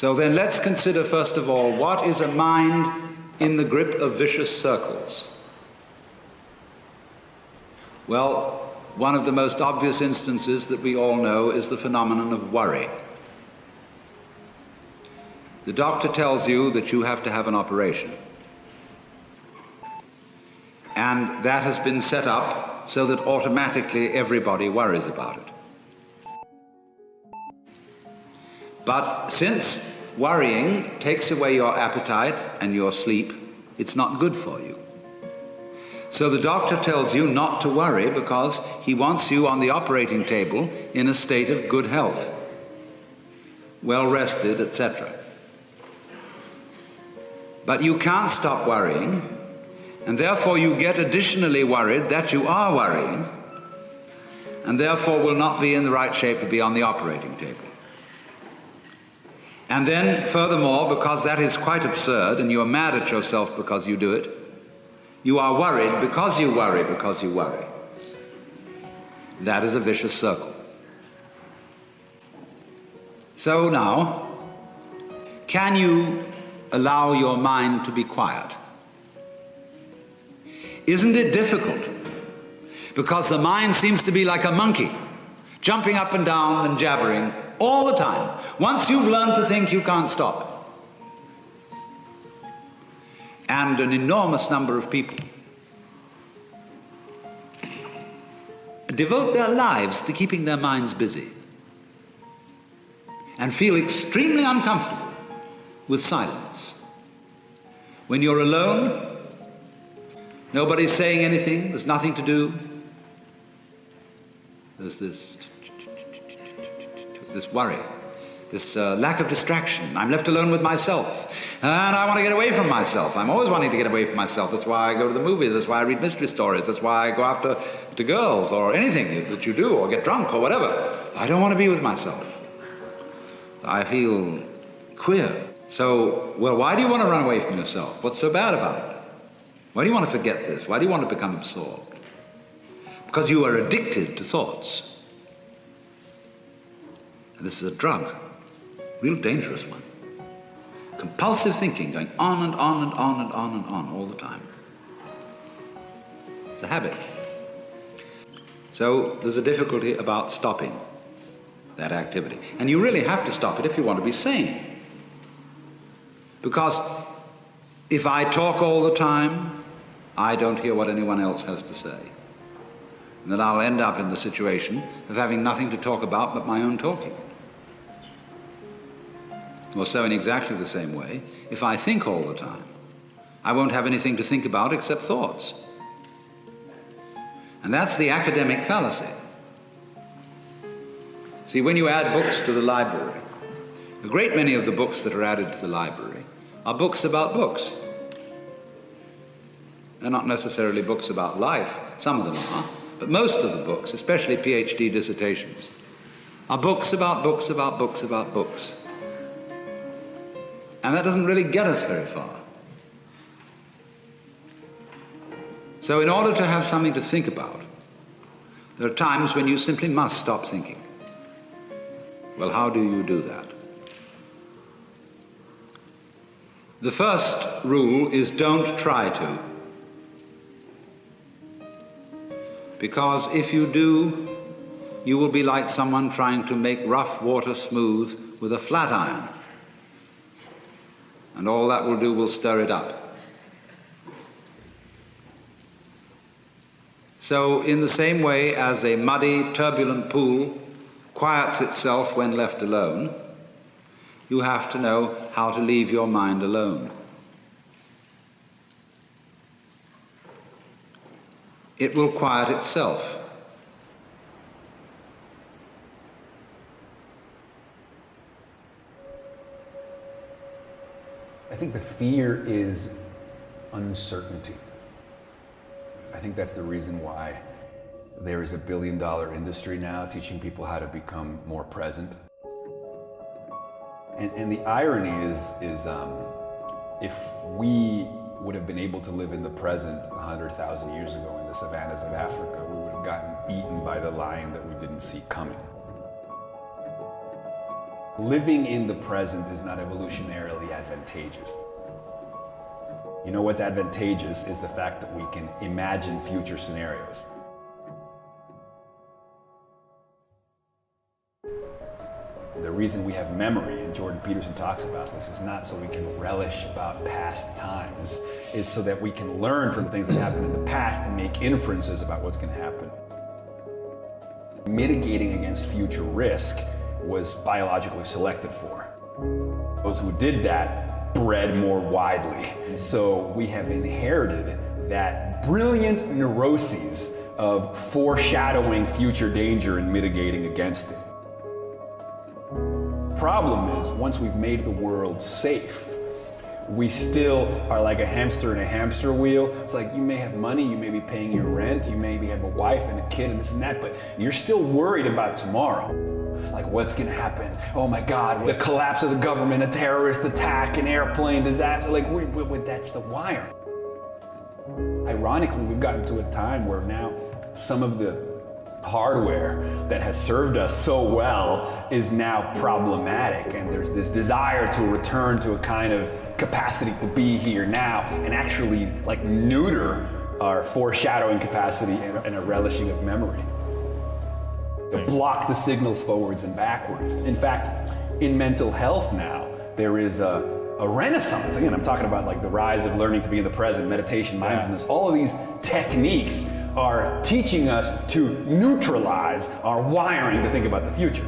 So then let's consider first of all, what is a mind in the grip of vicious circles? Well, one of the most obvious instances that we all know is the phenomenon of worry. The doctor tells you that you have to have an operation. And that has been set up so that automatically everybody worries about it. But since worrying takes away your appetite and your sleep, it's not good for you. So the doctor tells you not to worry because he wants you on the operating table in a state of good health, well rested, etc. But you can't stop worrying, and therefore you get additionally worried that you are worrying, and therefore will not be in the right shape to be on the operating table. And then, furthermore, because that is quite absurd, and you are mad at yourself because you do it, you are worried because you worry because you worry. That is a vicious circle. So now, can you allow your mind to be quiet? Isn't it difficult? Because the mind seems to be like a monkey, jumping up and down and jabbering all the time. Once you've learned to think, you can't stop. And an enormous number of people devote their lives to keeping their minds busy and feel extremely uncomfortable with silence. When you're alone, nobody's saying anything, there's nothing to do. There's this worry, this lack of distraction. I'm left alone with myself, and I want to get away from myself. I'm always wanting to get away from myself. That's why I go to the movies, that's why I read mystery stories, that's why I go after girls, or anything that you do, or get drunk, or whatever. I don't want to be with myself. I feel queer. So, well, why do you want to run away from yourself? What's so bad about it? Why do you want to forget this? Why do you want to become absorbed? Because you are addicted to thoughts. And this is a drug, a real dangerous one. Compulsive thinking, going on and on and on and on and on all the time. It's a habit. So there's a difficulty about stopping that activity. And you really have to stop it if you want to be sane. Because if I talk all the time, I don't hear what anyone else has to say. And then I'll end up in the situation of having nothing to talk about but my own talking. Or so in exactly the same way, if I think all the time, I won't have anything to think about except thoughts. And that's the academic fallacy. See, when you add books to the library, a great many of the books that are added to the library are books about books. They're not necessarily books about life. Some of them are. But most of the books, especially PhD dissertations, are books about books about books about books. And that doesn't really get us very far. So in order to have something to think about, there are times when you simply must stop thinking. Well, how do you do that? The first rule is don't try to. Because if you do, you will be like someone trying to make rough water smooth with a flat iron. And all that will do will stir it up. So in the same way as a muddy, turbulent pool quiets itself when left alone, you have to know how to leave your mind alone. It will quiet itself. I think the fear is uncertainty. I think that's the reason why there is a billion-dollar industry now teaching people how to become more present. And the irony is if we would have been able to live in the present 100,000 years ago in the savannas of Africa, we would have gotten eaten by the lion that we didn't see coming. Living in the present is not evolutionarily advantageous. You know what's advantageous is the fact that we can imagine future scenarios. The reason we have memory, and Jordan Peterson talks about this, is not so we can relish about past times, is so that we can learn from things that happened in the past and make inferences about what's going to happen. Mitigating against future risk was biologically selected for. Those who did that bred more widely. And so we have inherited that brilliant neuroses of foreshadowing future danger and mitigating against it. Problem is, once we've made the world safe, we still are like a hamster in a hamster wheel. It's like you may have money, you may be paying your rent, you maybe have a wife and a kid and this and that, but you're still worried about tomorrow. Like, what's gonna happen? Oh my God, the collapse of the government, a terrorist attack, an airplane disaster. Like, that's the wire. Ironically, we've gotten to a time where now some of the hardware that has served us so well is now problematic, and there's this desire to return to a kind of capacity to be here now and actually like neuter our foreshadowing capacity and a relishing of memory. To block the signals forwards and backwards. In fact, in mental health now, there is a renaissance. Again, I'm talking about like the rise of learning to be in the present, meditation, mindfulness. All of these techniques are teaching us to neutralize our wiring to think about the future.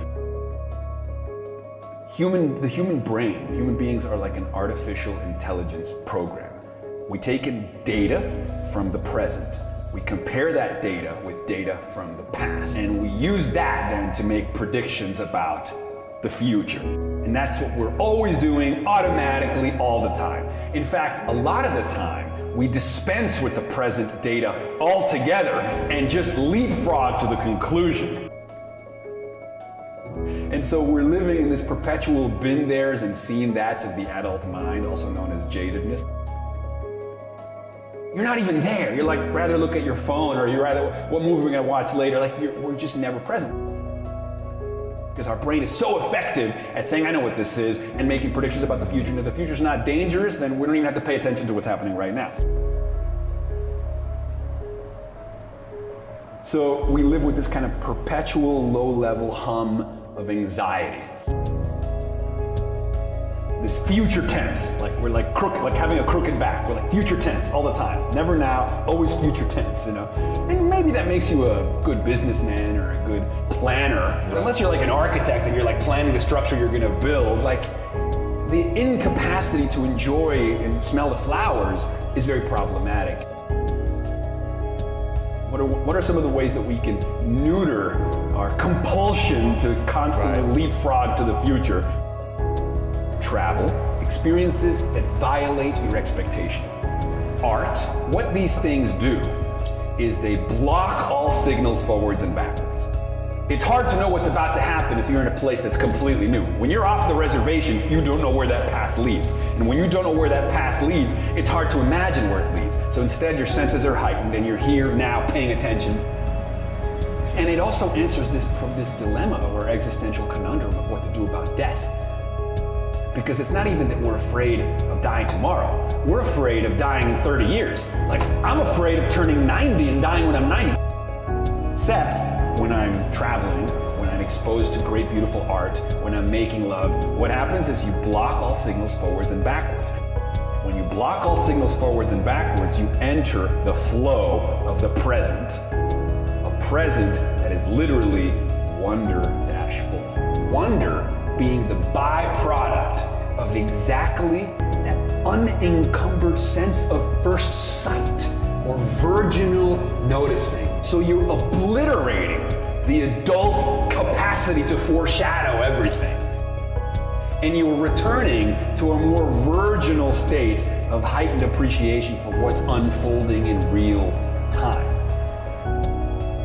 The human brain, human beings are like an artificial intelligence program. We take in data from the present. We compare that data with data from the past, and we use that then to make predictions about the future. And that's what we're always doing automatically all the time. In fact, a lot of the time, we dispense with the present data altogether and just leapfrog to the conclusion. And so we're living in this perpetual been there's and seen that's of the adult mind, also known as jadedness. You're not even there. You're like, rather look at your phone, or you're rather, what movie we're gonna watch later. Like, we're just never present. Because our brain is so effective at saying, I know what this is, and making predictions about the future. And if the future's not dangerous, then we don't even have to pay attention to what's happening right now. So we live with this kind of perpetual low-level hum of anxiety. This future tense, like we're like crooked, like having a crooked back. We're like future tense all the time. Never now, always future tense, you know? And maybe that makes you a good businessman or a good planner. But unless you're like an architect and you're like planning the structure you're gonna build, like the incapacity to enjoy and smell the flowers is very problematic. What are some of the ways that we can neuter our compulsion to constantly leapfrog to the future? Travel, experiences that violate your expectation. Art, what these things do is they block all signals forwards and backwards. It's hard to know what's about to happen if you're in a place that's completely new. When you're off the reservation, you don't know where that path leads. And when you don't know where that path leads, it's hard to imagine where it leads. So instead, your senses are heightened and you're here now paying attention. And it also answers this dilemma or existential conundrum of what to do about death. Because it's not even that we're afraid of dying tomorrow. We're afraid of dying in 30 years. Like, I'm afraid of turning 90 and dying when I'm 90. Except when I'm traveling, when I'm exposed to great, beautiful art, when I'm making love, what happens is you block all signals forwards and backwards. When you block all signals forwards and backwards, you enter the flow of the present. A present that is literally wonder-full. Wonder being the byproduct of exactly that unencumbered sense of first sight or virginal noticing. So you're obliterating the adult capacity to foreshadow everything. And you're returning to a more virginal state of heightened appreciation for what's unfolding in real time.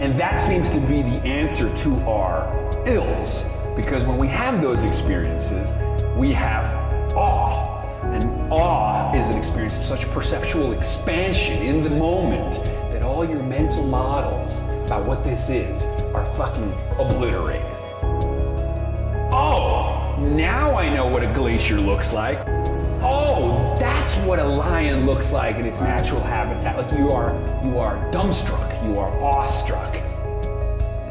And that seems to be the answer to our ills. Because when we have those experiences, we have awe. And awe is an experience of such perceptual expansion in the moment that all your mental models about what this is are fucking obliterated. Oh, now I know what a glacier looks like. Oh, that's what a lion looks like in its natural habitat. Like you are dumbstruck, you are awestruck.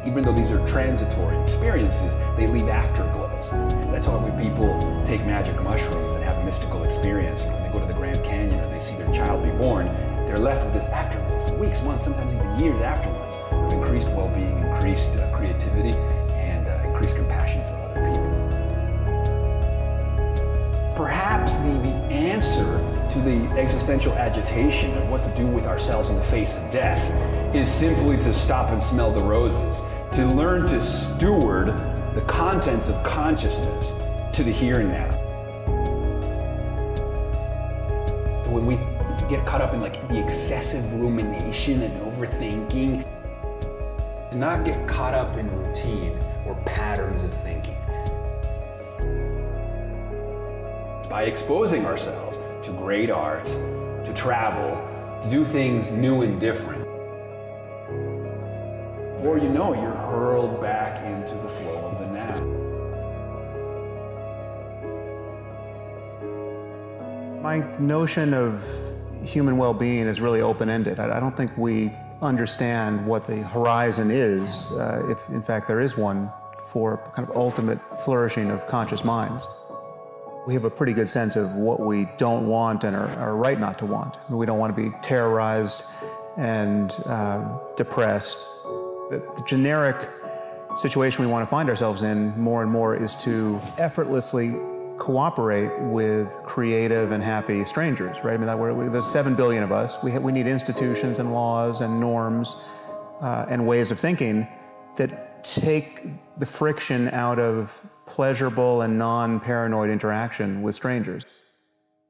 Even though these are transitory experiences, they leave afterglows. That's why when people take magic mushrooms and have a mystical experience, or when they go to the Grand Canyon and they see their child be born, they're left with this afterglow for weeks, months, sometimes even years afterwards of increased well-being, increased creativity, and increased compassion for other people. Perhaps the answer to the existential agitation of what to do with ourselves in the face of death is simply to stop and smell the roses, to learn to steward the contents of consciousness to the here and now. When we get caught up in like the excessive rumination and overthinking, to not get caught up in routine or patterns of thinking. By exposing ourselves to great art, to travel, to do things new and different. Or you know, you're hurled back into the flow of the now. My notion of human well-being is really open-ended. I don't think we understand what the horizon is, if in fact there is one, for kind of ultimate flourishing of conscious minds. We have a pretty good sense of what we don't want and are right not to want. We don't want to be terrorized and depressed. The generic situation we want to find ourselves in more and more is to effortlessly cooperate with creative and happy strangers, right? I mean, there's 7 billion of us. We need institutions and laws and norms and ways of thinking that take the friction out of pleasurable and non-paranoid interaction with strangers.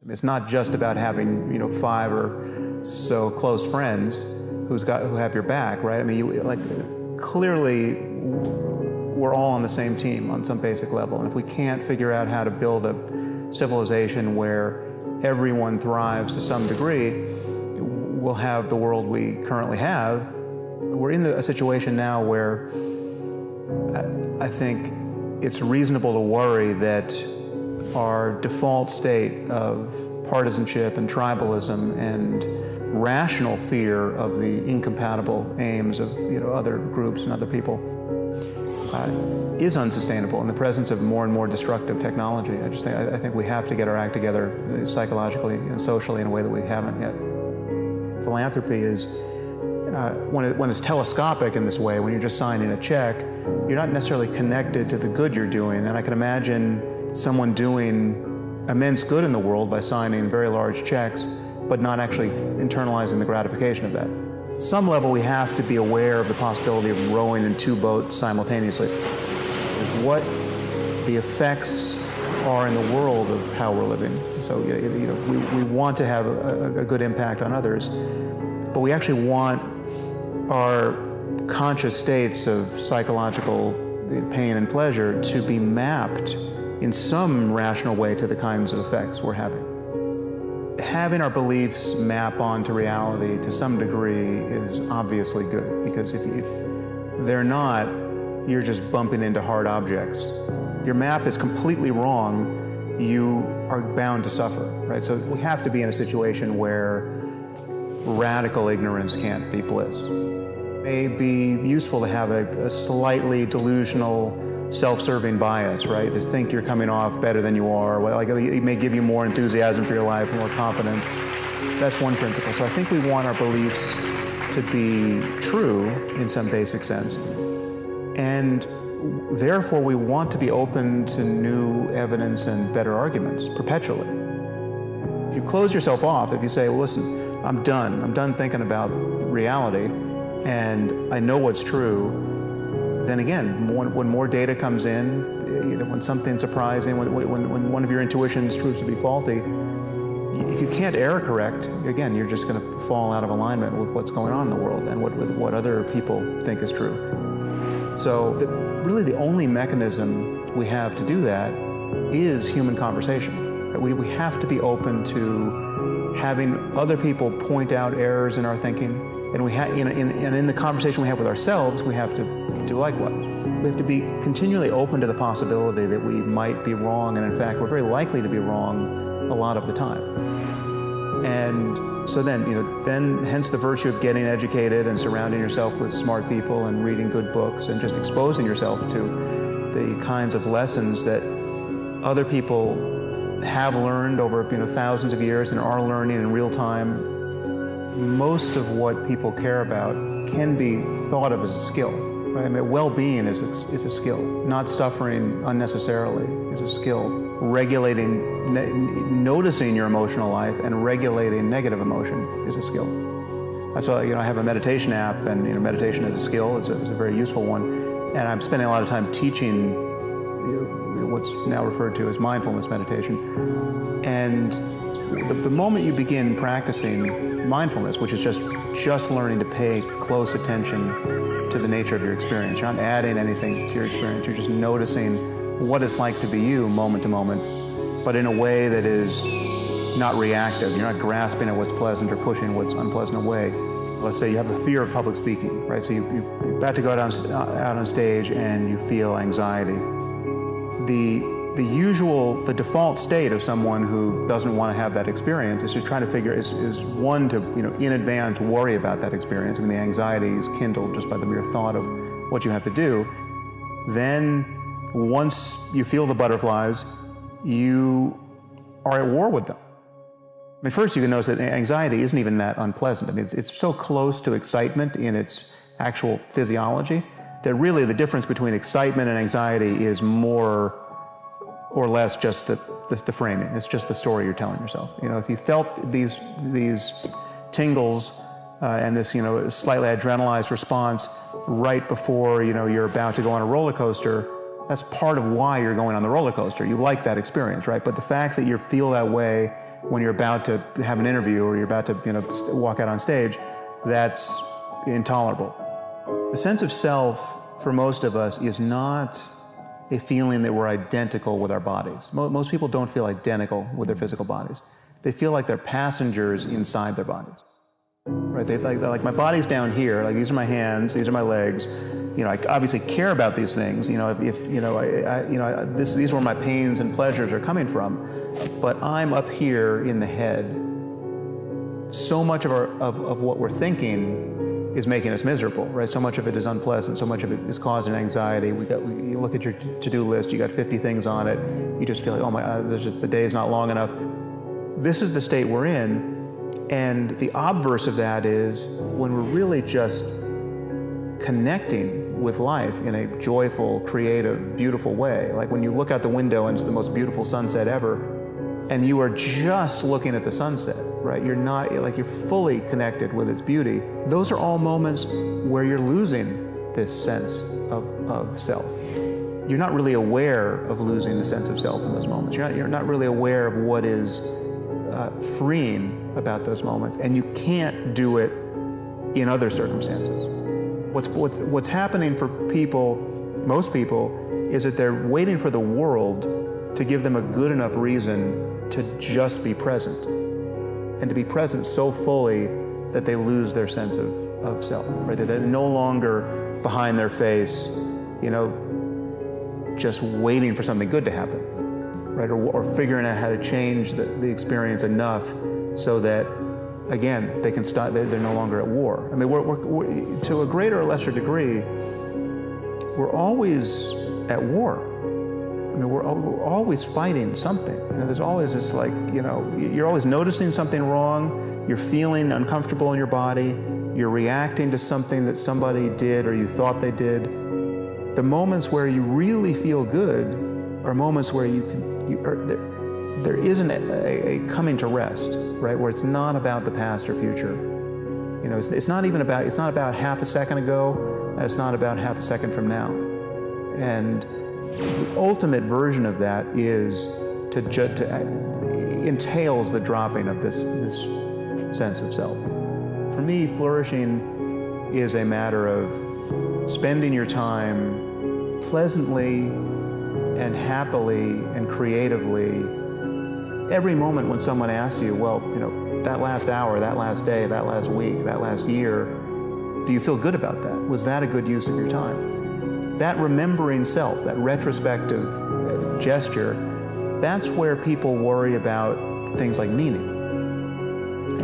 It's not just about having, 5 or so close friends who have your back, right? I mean, clearly we're all on the same team on some basic level. And if we can't figure out how to build a civilization where everyone thrives to some degree, we'll have the world we currently have. We're in a situation now where I think it's reasonable to worry that our default state of partisanship and tribalism and rational fear of the incompatible aims of other groups and other people is unsustainable in the presence of more and more destructive technology. I think we have to get our act together psychologically and socially in a way that we haven't yet. Philanthropy is, when it's telescopic in this way, when you're just signing a check, you're not necessarily connected to the good you're doing. And I can imagine someone doing immense good in the world by signing very large checks, but not actually internalizing the gratification of that. At some level, we have to be aware of the possibility of rowing in 2 boats simultaneously. Is what the effects are in the world of how we're living. So we want to have a good impact on others, but we actually want our conscious states of psychological pain and pleasure to be mapped in some rational way to the kinds of effects we're having. Having our beliefs map onto reality to some degree is obviously good, because if they're not, you're just bumping into hard objects. If your map is completely wrong, you are bound to suffer, right? So we have to be in a situation where radical ignorance can't be bliss. It may be useful to have a slightly delusional, self-serving bias, right? To think you're coming off better than you are. It may give you more enthusiasm for your life, more confidence. That's one principle. So I think we want our beliefs to be true in some basic sense. And therefore, we want to be open to new evidence and better arguments perpetually. If you close yourself off, if you say, well, listen, I'm done thinking about reality, and I know what's true, then again, when more data comes in, when something surprising, when one of your intuitions proves to be faulty, if you can't error correct, again, you're just going to fall out of alignment with what's going on in the world and with what other people think is true. So really the only mechanism we have to do that is human conversation. We have to be open to having other people point out errors in our thinking, and in the conversation we have with ourselves, we have to do likewise. We have to be continually open to the possibility that we might be wrong, and in fact, we're very likely to be wrong a lot of the time. And so then, hence the virtue of getting educated and surrounding yourself with smart people and reading good books and just exposing yourself to the kinds of lessons that other people have learned over thousands of years and are learning in real time. Most of what people care about can be thought of as a skill. Right? I mean, well-being is a skill. Not suffering unnecessarily is a skill. Regulating, noticing your emotional life and regulating negative emotion is a skill. So I have a meditation app, and meditation is a skill. It's a very useful one, and I'm spending a lot of time teaching what's now referred to as mindfulness meditation. And the moment you begin practicing mindfulness, which is just learning to pay close attention to the nature of your experience, you're not adding anything to your experience, you're just noticing what it's like to be you moment to moment, but in a way that is not reactive. You're not grasping at what's pleasant or pushing what's unpleasant away. Let's say you have a fear of public speaking, right? So you're about to go out on stage and you feel anxiety. The default state of someone who doesn't want to have that experience is to try to is one to in advance worry about that experience. I mean, the anxiety is kindled just by the mere thought of what you have to do. Then once you feel the butterflies, you are at war with them. I mean, first you can notice that anxiety isn't even that unpleasant. I mean, it's so close to excitement in its actual physiology that really the difference between excitement and anxiety is more or less just the framing. It's just the story you're telling yourself. If you felt these tingles and this slightly adrenalized response right before you're about to go on a roller coaster, that's part of why you're going on the roller coaster. You like that experience, right? But the fact that you feel that way when you're about to have an interview or you're about to walk out on stage, that's intolerable. The sense of self for most of us is not a feeling that we're identical with our bodies. Most people don't feel identical with their physical bodies. They feel like they're passengers inside their bodies. Right? They're like my body's down here. Like these are my hands, these are my legs. I obviously care about these things. These are where my pains and pleasures are coming from. But I'm up here in the head. So much of what we're thinking is making us miserable, right? So much of it is unpleasant. So much of it is causing anxiety. You look at your to-do list. You got 50 things on it. You just feel like, oh my God, the day is not long enough. This is the state we're in, and the obverse of that is when we're really just connecting with life in a joyful, creative, beautiful way. Like when you look out the window and it's the most beautiful sunset ever, and you are just looking at the sunset, right? You're you're fully connected with its beauty. Those are all moments where you're losing this sense of self. You're not really aware of losing the sense of self in those moments. You're not really aware of what is freeing about those moments, and you can't do it in other circumstances. What's happening for people, most people, is that they're waiting for the world to give them a good enough reason to just be present, and to be present so fully that they lose their sense of self, right? That they're no longer behind their face, just waiting for something good to happen, right? Or figuring out how to change the experience enough so that, again, they can stop. They're no longer at war. I mean, we're to a greater or lesser degree, we're always at war. I mean, we're always fighting something. There's always this you're always noticing something wrong. You're feeling uncomfortable in your body. You're reacting to something that somebody did or you thought they did. The moments where you really feel good are moments where there isn't a coming to rest, right? Where it's not about the past or future. It's not about half a second ago, and it's not about half a second from now. And the ultimate version of that is entails the dropping of this sense of self. For me, flourishing is a matter of spending your time pleasantly and happily and creatively. Every moment when someone asks you, well, that last hour, that last day, that last week, that last year, do you feel good about that? Was that a good use of your time? that remembering self, that retrospective gesture, that's where people worry about things like meaning.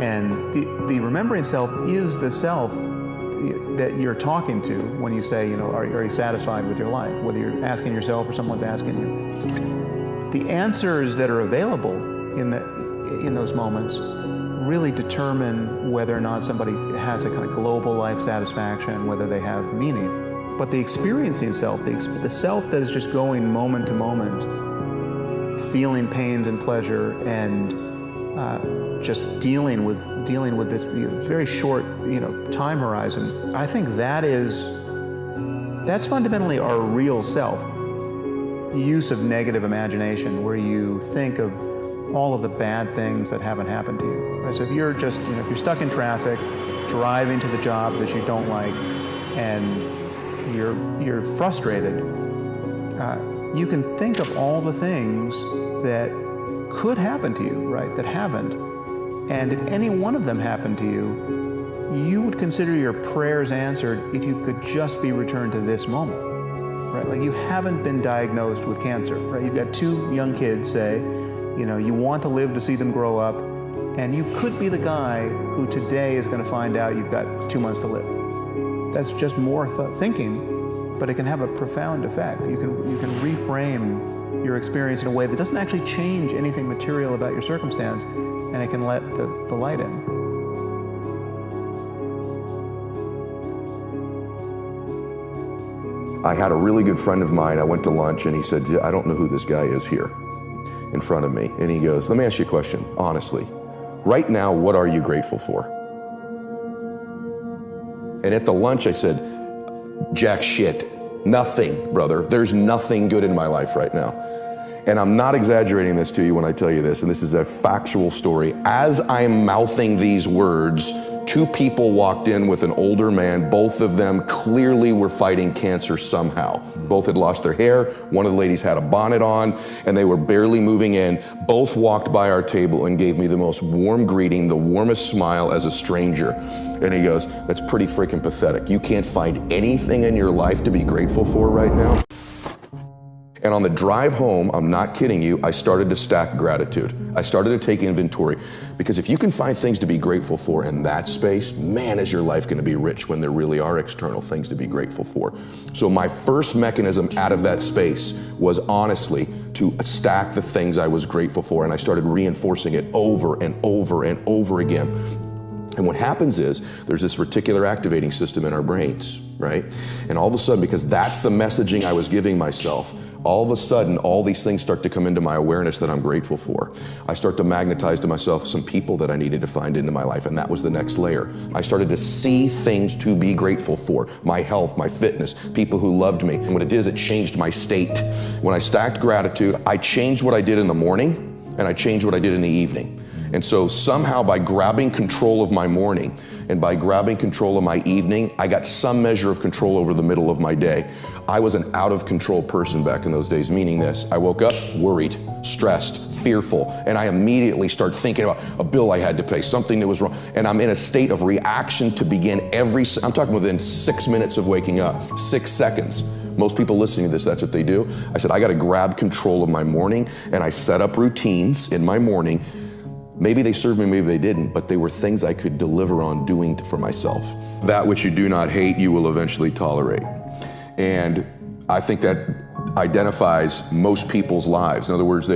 And the remembering self is the self that you're talking to when you say, you know, are you satisfied with your life? Whether you're asking yourself or someone's asking you. The answers that are available in those moments really determine whether or not somebody has a kind of global life satisfaction, whether they have meaning. But the experiencing self, the self that is just going moment to moment, feeling pains and pleasure, and just dealing with this very short, time horizon. I think that's fundamentally our real self. Use of negative imagination, where you think of all of the bad things that haven't happened to you. Right? So if you're just, if you're stuck in traffic, driving to the job that you don't like, and you're frustrated, you can think of all the things that could happen to you, right, that haven't. And if any one of them happened to you, you would consider your prayers answered if you could just be returned to this moment, right? Like, you haven't been diagnosed with cancer, right? You've got 2 young kids, say, you want to live to see them grow up, and you could be the guy who today is going to find out you've got 2 months to live. That's just more thinking, but it can have a profound effect. You can reframe your experience in a way that doesn't actually change anything material about your circumstance, and it can let the light in. I had a really good friend of mine, I went to lunch, and he said, I don't know who this guy is here in front of me. And he goes, let me ask you a question, honestly. Right now, what are you grateful for? And at the lunch I said, jack shit. Nothing, brother. There's nothing good in my life right now. And I'm not exaggerating this to you when I tell you this, and this is a factual story. As I'm mouthing these words, 2 people walked in with an older man. Both of them clearly were fighting cancer somehow. Both had lost their hair. One of the ladies had a bonnet on, and they were barely moving in. Both walked by our table and gave me the most warm greeting, the warmest smile as a stranger. And he goes, that's pretty freaking pathetic. You can't find anything in your life to be grateful for right now? And on the drive home, I'm not kidding you, I started to stack gratitude. I started to take inventory. Because if you can find things to be grateful for in that space, man, is your life going to be rich when there really are external things to be grateful for. So my first mechanism out of that space was honestly to stack the things I was grateful for, and I started reinforcing it over and over and over again. And what happens is there's this reticular activating system in our brains, right? And all of a sudden, because that's the messaging I was giving myself, all of a sudden, all these things start to come into my awareness that I'm grateful for. I start to magnetize to myself some people that I needed to find into my life, and that was the next layer. I started to see things to be grateful for. My health, my fitness, people who loved me. And what it did is it changed my state. When I stacked gratitude, I changed what I did in the morning, and I changed what I did in the evening. And so somehow by grabbing control of my morning and by grabbing control of my evening, I got some measure of control over the middle of my day. I was an out of control person back in those days, meaning this: I woke up worried, stressed, fearful, and I immediately start thinking about a bill I had to pay, something that was wrong, and I'm in a state of reaction to begin I'm talking within 6 minutes of waking up, 6 seconds. Most people listening to this, that's what they do. I said, I gotta grab control of my morning, and I set up routines in my morning. Maybe they served me, maybe they didn't, but they were things I could deliver on doing for myself. That which you do not hate, you will eventually tolerate. And I think that identifies most people's lives. In other words,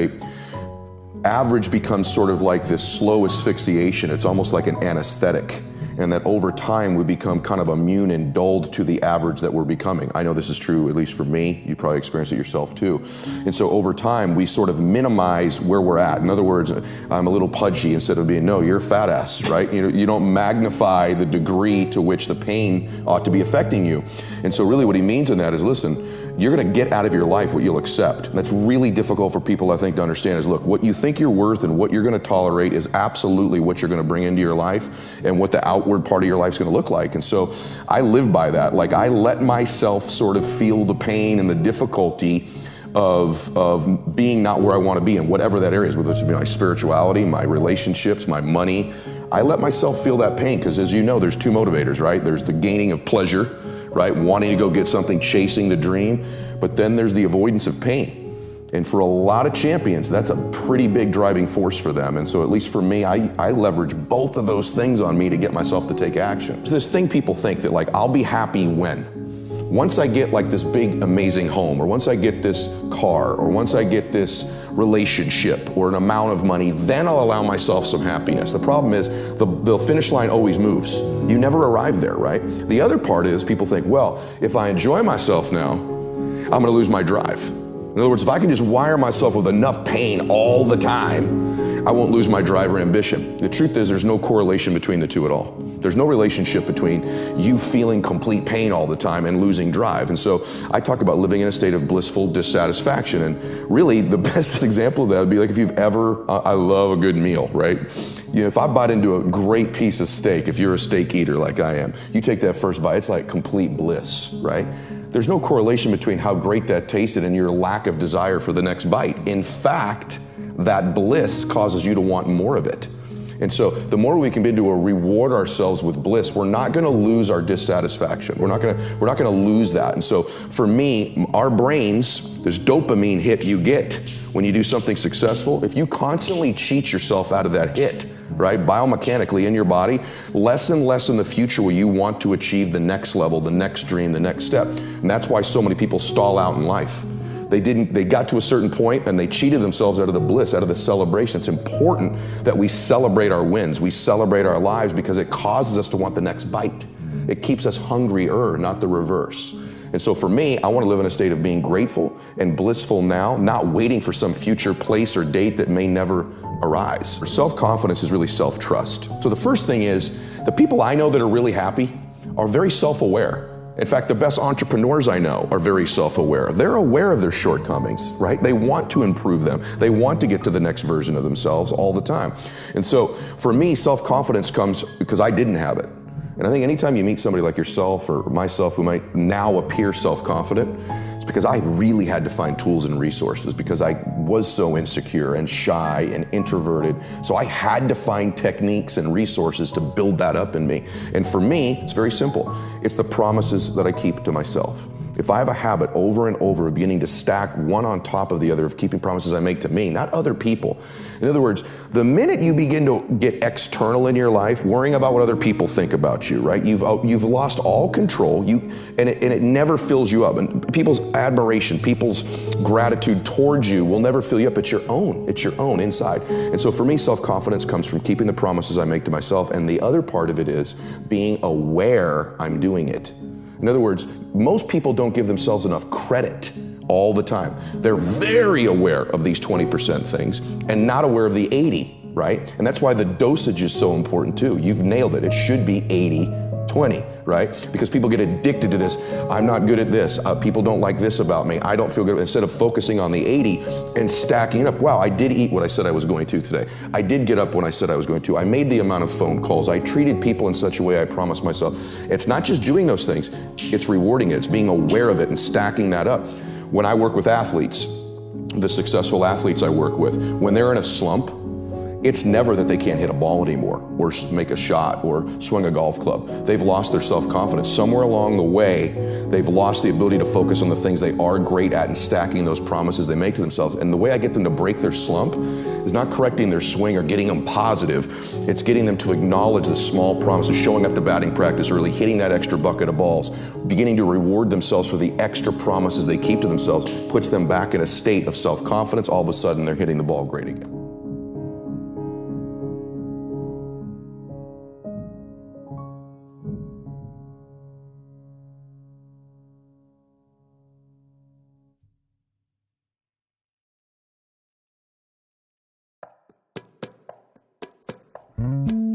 average becomes sort of like this slow asphyxiation. It's almost like an anesthetic. And that over time we become kind of immune and dulled to the average that we're becoming. I know this is true, at least for me. You probably experience it yourself too. And so over time we sort of minimize where we're at. In other words, I'm a little pudgy instead of being, no, you're a fat ass, right? You don't magnify the degree to which the pain ought to be affecting you. And so really what he means in that is, listen, you're gonna get out of your life what you'll accept. That's really difficult for people, I think, to understand is, look, what you think you're worth and what you're gonna tolerate is absolutely what you're gonna bring into your life and what the outward part of your life's gonna look like. And so I live by that. Like, I let myself sort of feel the pain and the difficulty of being not where I wanna be in whatever that area is, whether it's my spirituality, my relationships, my money. I let myself feel that pain because, as you know, there's 2 motivators, right? There's the gaining of pleasure, right? Wanting to go get something, chasing the dream. But then there's the avoidance of pain. And for a lot of champions, that's a pretty big driving force for them. And so at least for me, I leverage both of those things on me to get myself to take action. So this thing people think that like, I'll be happy when? Once I get like this big, amazing home, or once I get this car, or once I get this relationship, or an amount of money, then I'll allow myself some happiness. The problem is the finish line always moves. You never arrive there, right? The other part is people think, well, if I enjoy myself now, I'm gonna lose my drive. In other words, if I can just wire myself with enough pain all the time, I won't lose my drive or ambition. The truth is there's no correlation between the two at all. There's no relationship between you feeling complete pain all the time and losing drive. And so I talk about living in a state of blissful dissatisfaction. And really the best example of that would be like if you've ever, I love a good meal, right? You know, if I bite into a great piece of steak, if you're a steak eater like I am, you take that first bite, it's like complete bliss, right? There's no correlation between how great that tasted and your lack of desire for the next bite. In fact, that bliss causes you to want more of it. And so the more we can begin to reward ourselves with bliss, we're not gonna lose our dissatisfaction. We're not gonna lose that. And so for me, our brains, this dopamine hit you get when you do something successful, if you constantly cheat yourself out of that hit, right, biomechanically in your body, less and less in the future will you want to achieve the next level, the next dream, the next step. And that's why so many people stall out in life. They got to a certain point and they cheated themselves out of the bliss, out of the celebration. It's important that we celebrate our wins, we celebrate our lives because it causes us to want the next bite. It keeps us hungrier, not the reverse. And so for me, I want to live in a state of being grateful and blissful now, not waiting for some future place or date that may never arise. Self-confidence is really self-trust. So the first thing is, the people I know that are really happy are very self-aware. In fact, the best entrepreneurs I know are very self-aware. They're aware of their shortcomings, right? They want to improve them. They want to get to the next version of themselves all the time. And so for me, self-confidence comes because I didn't have it. And I think anytime you meet somebody like yourself or myself who might now appear self-confident, it's because I really had to find tools and resources because I was so insecure and shy and introverted. So I had to find techniques and resources to build that up in me. And for me, it's very simple. It's the promises that I keep to myself. If I have a habit over and over of beginning to stack one on top of the other of keeping promises I make to me, not other people. In other words, the minute you begin to get external in your life, worrying about what other people think about you, right? You've lost all control, and it never fills you up. And people's admiration, people's gratitude towards you will never fill you up. It's your own inside. And so for me, self-confidence comes from keeping the promises I make to myself. And the other part of it is being aware I'm doing it. In other words, most people don't give themselves enough credit all the time. They're very aware of these 20% things and not aware of the 80, right? And that's why the dosage is so important too. You've nailed it. It should be 80-20, right? Because people get addicted to this. I'm not good at this. People don't like this about me. I don't feel good. Instead of focusing on the 80 and stacking it up. Wow, I did eat what I said I was going to today. I did get up when I said I was going to. I made the amount of phone calls. I treated people in such a way I promised myself. It's not just doing those things. It's rewarding it. It's being aware of it and stacking that up. When I work with athletes, the successful athletes I work with, when they're in a slump, it's never that they can't hit a ball anymore or make a shot or swing a golf club. They've lost their self-confidence. Somewhere along the way, they've lost the ability to focus on the things they are great at and stacking those promises they make to themselves. And the way I get them to break their slump is not correcting their swing or getting them positive. It's getting them to acknowledge the small promises, showing up to batting practice early, hitting that extra bucket of balls, beginning to reward themselves for the extra promises they keep to themselves, puts them back in a state of self-confidence. All of a sudden, they're hitting the ball great again. Mm-hmm.